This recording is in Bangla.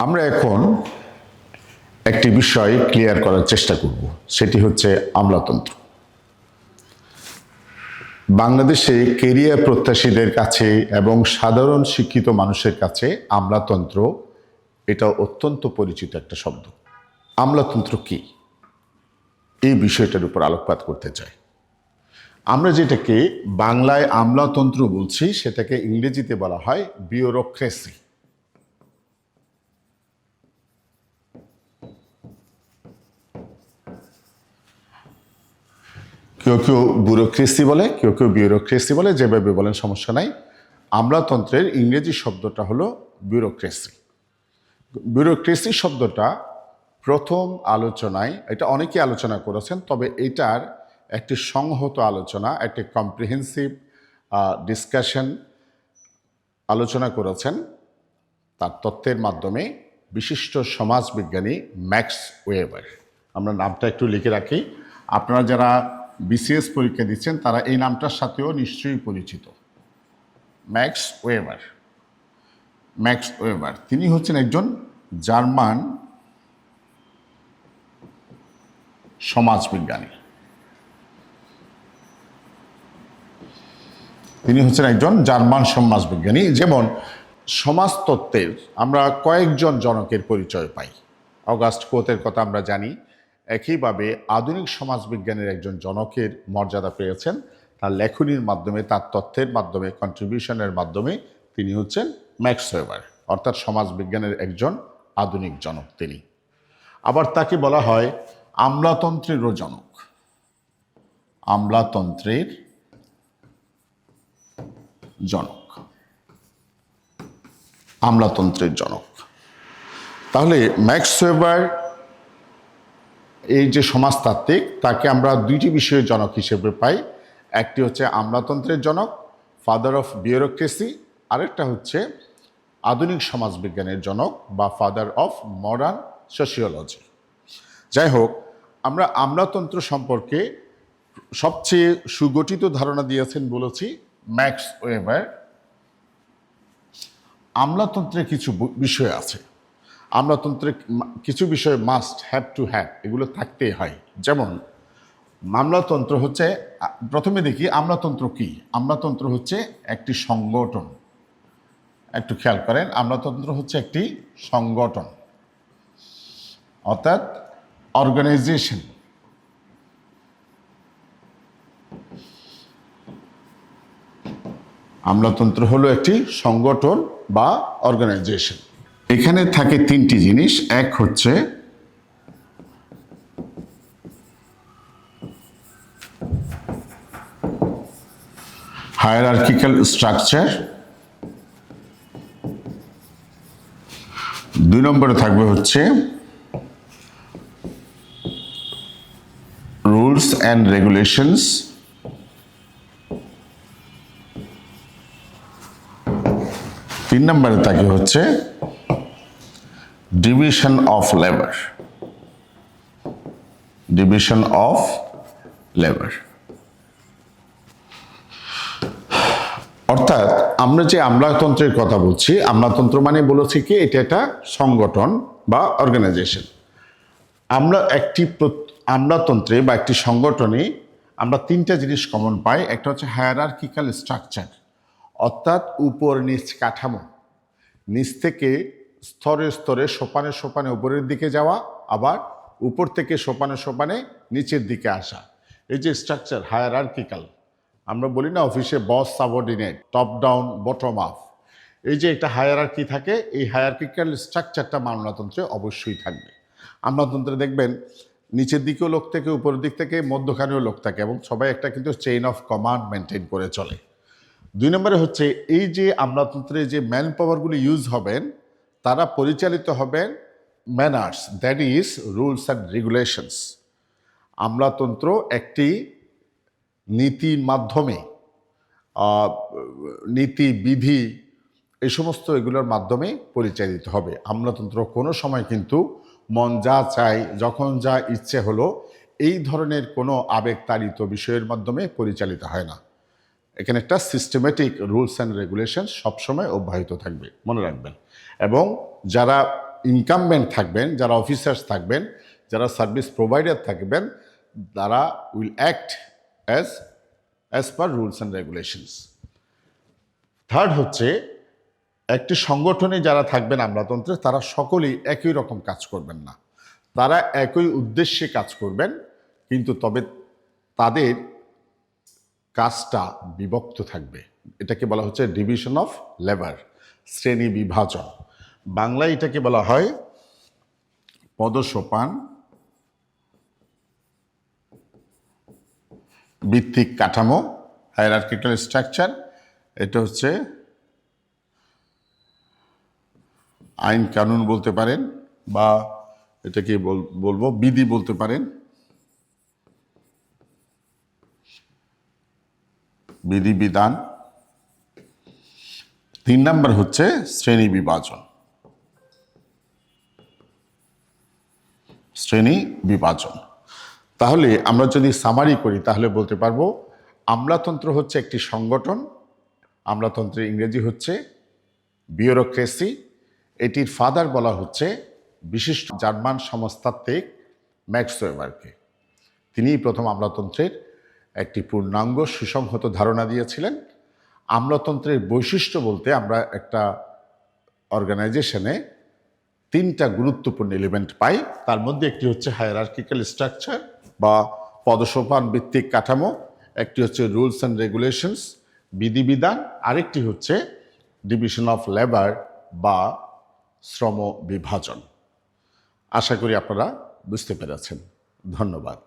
আমরা এখন একটি বিষয় ক্লিয়ার করার চেষ্টা করব, সেটি হচ্ছে আমলাতন্ত্র। বাংলাদেশে কেরিয়ার প্রত্যাশীদের কাছে এবং সাধারণ শিক্ষিত মানুষের কাছে আমলাতন্ত্র এটা অত্যন্ত পরিচিত একটা শব্দ। আমলাতন্ত্র কি, এই বিষয়টার উপর আলোকপাত করতে চাই। আমরা যেটাকে বাংলায় আমলাতন্ত্র বলছি সেটাকে ইংরেজিতে বলা হয় বিউরোক্রেসি। কেউ কেউ ব্যুরোক্রেসি বলে, কেউ কেউ বিউরোক্রেসি বলে, যেভাবে বলেন সমস্যা নাই। আমলাতন্ত্রের ইংরেজি শব্দটা হলো বিউরোক্রেসি। বিউরোক্রেসি শব্দটা প্রথম আলোচনায়, এটা অনেকেই আলোচনা করেছেন, তবে এটার একটি সংহত আলোচনা, একটি কম্প্রিহেন্সিভ ডিসকাশন আলোচনা করেছেন তার তত্ত্বের মাধ্যমে বিশিষ্ট সমাজবিজ্ঞানী ম্যাক্স ওয়েবার। আমরা নামটা একটু লিখে রাখি, আপনারা যারা বিসিএস পরীক্ষা দিচ্ছেন তারা এই নামটার সাথেও নিশ্চয়ই পরিচিত। Max weber. ম্যাক্স ওয়েবার তিনি হচ্ছেন একজন জার্মান সমাজবিজ্ঞানী। তিনি হচ্ছেন একজন জার্মান সমাজবিজ্ঞানী। যেমন সমাজতত্ত্বের আমরা কয়েকজন জনকের পরিচয় পাই। অগাস্ট কোতের কথা আমরা জানি। একইভাবে আধুনিক সমাজবিজ্ঞানের একজন জনকের মর্যাদা পেয়েছেন তার লেখনীর মাধ্যমে, তার তথ্যের মাধ্যমে, কন্ট্রিবিউশনের মাধ্যমে। তিনি হচ্ছেন ম্যাক্স ওয়েবার, অর্থাৎ সমাজবিজ্ঞানের একজন আধুনিক জনক তিনি। আবার তাকে বলা হয় আমলাতন্ত্রেরও জনক। আমলাতন্ত্রের জনক, আমলাতন্ত্রের জনক। তাহলে ম্যাক্স ওয়েবার এই যে সমাজতাত্ত্বিক, তাকে আমরা দুইটি বিষয়ের জনক হিসেবে পাই। একটি হচ্ছে আমলাতন্ত্রের জনক, ফাদার অফ বিউরোক্রেসি, আরেকটা হচ্ছে আধুনিক সমাজবিজ্ঞানের জনক বা ফাদার অফ মডার্ন সোশিওলজি। যাই হোক, আমরা আমলাতন্ত্র সম্পর্কে সবচেয়ে সুগঠিত ধারণা দিয়েছেন বলেছি ম্যাক্স ওয়েবার। আমলাতন্ত্রে কিছু বিষয় আছে, আমলাতন্ত্রে কিছু বিষয় মাস্ট হ্যাভ টু হ্যাভ, এগুলো থাকতেই হয়। যেমন আমলাতন্ত্র হচ্ছে, প্রথমে দেখি আমলাতন্ত্র কি। আমলাতন্ত্র হচ্ছে একটি সংগঠন। একটু খেয়াল করেন, আমলাতন্ত্র হচ্ছে একটি সংগঠন, অর্থাৎ অর্গানাইজেশন। আমলাতন্ত্র হলো একটি সংগঠন বা অর্গানাইজেশন। এখানে থাকে তিনটি জিনিস। এক হচ্ছে হায়ারার্কিক্যাল স্ট্রাকচার, দুই নম্বরে থাকবে হচ্ছে রুলস অ্যান্ড রেগুলেশনস, তিন নম্বরে থাকে হচ্ছে division of labour. Division of labour অর্থাৎ আমরা যে আমলাতন্ত্রের কথা বলছি, আমলাতন্ত্র মানে বলেছি কি এটা একটা সংগঠন বা অর্গানাইজেশন। আমরা একটি আমলাতন্ত্রে বা একটি সংগঠনে আমরা তিনটা জিনিস কমন পাই। একটা হচ্ছে হায়ারার্কিক্যাল স্ট্রাকচার, অর্থাৎ উপর নিচ কাঠামো, নিচ থেকে স্তরে স্তরে সোপানে সোপানে উপরের দিকে যাওয়া, আবার উপর থেকে সোপানে সোপানে নিচের দিকে আসা। এই যে স্ট্রাকচার হায়ারার্কিক্যাল, আমরা বলি না অফিসে boss subordinate, top down bottom up, এই যে একটা হায়ারার্কি থাকে, এই হায়ারার্কিক্যাল স্ট্রাকচারটা আমলাতন্ত্রে অবশ্যই থাকবে। আমলাতন্ত্রে দেখবেন নিচের দিকেও লোক থেকে, উপরের দিক থেকে, মধ্যখানেও লোক থাকে এবং সবাই একটা কিন্তু চেইন অফ কমান্ড মেনটেন করে চলে। দুই নম্বরে হচ্ছে এই যে আমলাতন্ত্রে যে ম্যান পাওয়ারগুলি ইউজ হবেন তারা পরিচালিত হবেন manners, that is rules and regulations. আমলাতন্ত্র একটি নীতির মাধ্যমে, নীতি বিধি এই সমস্ত এগুলোর মাধ্যমে পরিচালিত হবে। আমলাতন্ত্র কোনো সময় কিন্তু মন যা চায়, যখন যা ইচ্ছে হলো, এই ধরনের কোনো আবেগতাড়িত বিষয়ের মাধ্যমে পরিচালিত হয় না। এখানে একটা সিস্টেমেটিক রুলস অ্যান্ড রেগুলেশন সবসময় অব্যাহত থাকবে, মনে রাখবেন। এবং যারা ইনকামবেন্ট থাকবেন, যারা অফিসার্স থাকবেন, যারা সার্ভিস প্রোভাইডার থাকবেন, তারা will act as per rules and regulations. Third হচ্ছে, একটি সংগঠনে যারা থাকবেন আমলাতন্ত্রে, তারা সকলেই একই রকম কাজ করবেন না, তারা একই উদ্দেশ্যে কাজ করবেন, কিন্তু তবে তাদের কাজটা বিভক্ত থাকবে। এটাকে বলা হচ্ছে ডিভিশন অফ লেবার, শ্রেণী বিভাজন। বাংলায় এটাকে বলা হয় পদসোপান ভিত্তিক কাঠামো, হায়ারার্কিক্যাল স্ট্রাকচার। এটা হচ্ছে আইন কানুন বলতে পারেন, বা এটাকে বলবো বিধি বলতে পারেন, বিধিবিধান। 3 নম্বর হচ্ছে শ্রেণী বিভাজন। শ্রেণী বিভাজন। তাহলে আমরা যদি সামারি করি তাহলে বলতে পারবো আমলাতন্ত্র হচ্ছে একটি সংগঠন। আমলাতন্ত্রের ইংরেজি হচ্ছে বিউরোক্রেসি। এটির ফাদার বলা হচ্ছে বিশিষ্ট জার্মান সমাজতাত্ত্বিক ম্যাক্স ওয়েবারকে। তিনিই প্রথম আমলাতন্ত্রের একটি পূর্ণাঙ্গ সুসংহত ধারণা দিয়েছিলেন। আমলাতন্ত্রের বৈশিষ্ট্য বলতে আমরা একটা অর্গানাইজেশনে 3টা গুরুত্বপূর্ণ এলিমেন্ট পাই। তার মধ্যে একটি হচ্ছে হায়ারার্কিক্যাল স্ট্রাকচার বা পদসোপান ভিত্তিক কাঠামো, একটি হচ্ছে রুলস অ্যান্ড রেগুলেশনস, বিধিবিধান, আরেকটি হচ্ছে ডিভিশন অফ লেবার বা শ্রম বিভাজন। আশা করি আপনারা বুঝতে পেরেছেন। ধন্যবাদ।